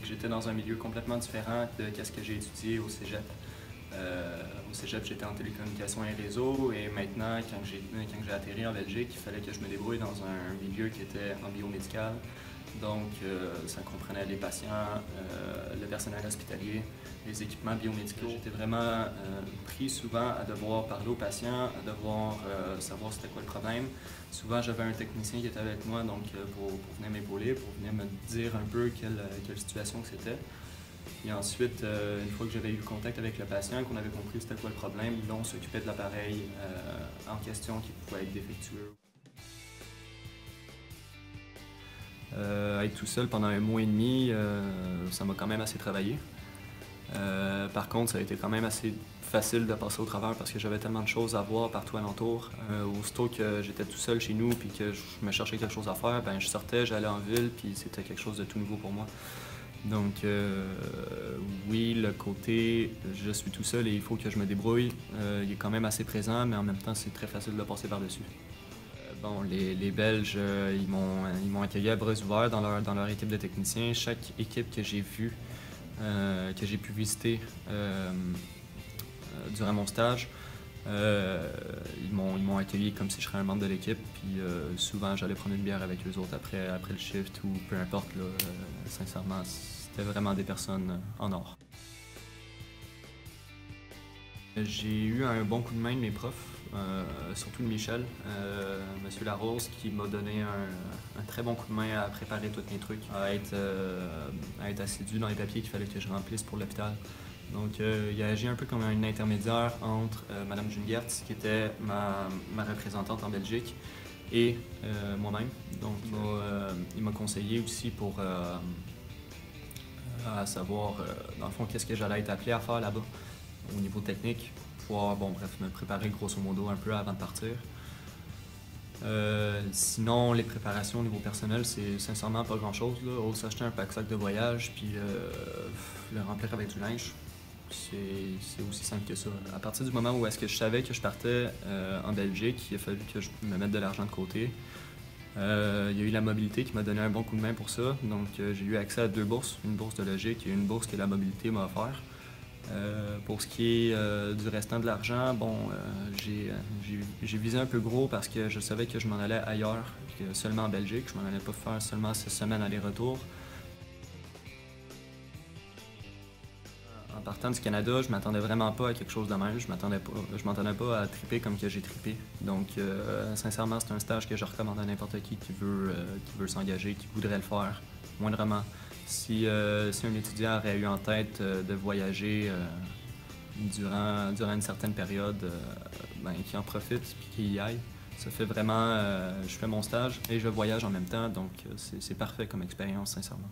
J'étais dans un milieu complètement différent de ce que j'ai étudié au cégep. Au cégep, j'étais en télécommunications et réseaux et maintenant, quand j'ai atterri en Belgique, il fallait que je me débrouille dans un milieu qui était en biomédical. Donc, ça comprenait les patients, le personnel hospitalier, les équipements biomédicaux. J'étais vraiment pris souvent à devoir parler aux patients, à devoir savoir c'était quoi le problème. Souvent, j'avais un technicien qui était avec moi donc, pour venir m'épauler, pour venir me dire un peu quelle situation que c'était. Et ensuite, une fois que j'avais eu le contact avec le patient, qu'on avait compris c'était quoi le problème, là, on s'occupait de l'appareil en question qui pouvait être défectueux. Être tout seul pendant un mois et demi, ça m'a quand même assez travaillé. Par contre, ça a été quand même assez facile de passer au travers parce que j'avais tellement de choses à voir partout alentour. Aussitôt que j'étais tout seul chez nous puis que je me cherchais quelque chose à faire, ben je sortais, j'allais en ville puis c'était quelque chose de tout nouveau pour moi. Donc oui, le côté je suis tout seul et il faut que je me débrouille, il est quand même assez présent, mais en même temps c'est très facile de passer par-dessus. Bon, les Belges, ils m'ont accueilli à bras ouverts dans leur équipe de techniciens. Chaque équipe que j'ai vue, que j'ai pu visiter durant mon stage, ils m'ont accueilli comme si je serais un membre de l'équipe. Puis souvent, j'allais prendre une bière avec eux autres après le shift ou peu importe. Là, sincèrement, c'était vraiment des personnes en or. J'ai eu un bon coup de main de mes profs, surtout de Michel, Monsieur Larose, qui m'a donné un très bon coup de main à préparer tous mes trucs, à être assidu dans les papiers qu'il fallait que je remplisse pour l'hôpital. Donc, il a agi un peu comme un intermédiaire entre Mme Jungertz, qui était ma représentante en Belgique, et moi-même. Donc, il m'a conseillé aussi pour à savoir, dans le fond, qu'est-ce que j'allais être appelé à faire là-bas au niveau technique, pouvoir, bon bref, me préparer grosso modo un peu avant de partir. Sinon, les préparations au niveau personnel, c'est sincèrement pas grand-chose. On s'acheter un pack-sac de voyage, puis le remplir avec du linge. C'est aussi simple que ça. À partir du moment où est-ce que je savais que je partais en Belgique, il a fallu que je me mette de l'argent de côté. Il y a eu la mobilité qui m'a donné un bon coup de main pour ça. Donc, j'ai eu accès à 2 bourses, une bourse de logique et une bourse que la mobilité m'a offert. Pour ce qui est du restant de l'argent, bon, j'ai visé un peu gros parce que je savais que je m'en allais ailleurs que seulement en Belgique. Je m'en allais pas faire seulement 6 semaines aller-retour. En partant du Canada, je m'attendais vraiment pas à quelque chose de même. Je m'attendais pas à triper comme que j'ai trippé. Donc, sincèrement, c'est un stage que je recommande à n'importe qui veut s'engager, qui voudrait le faire, moindrement. Si un étudiant aurait eu en tête de voyager durant une certaine période, ben, qu'il en profite et qu'il y aille. Ça fait vraiment, je fais mon stage et je voyage en même temps, donc c'est parfait comme expérience, sincèrement.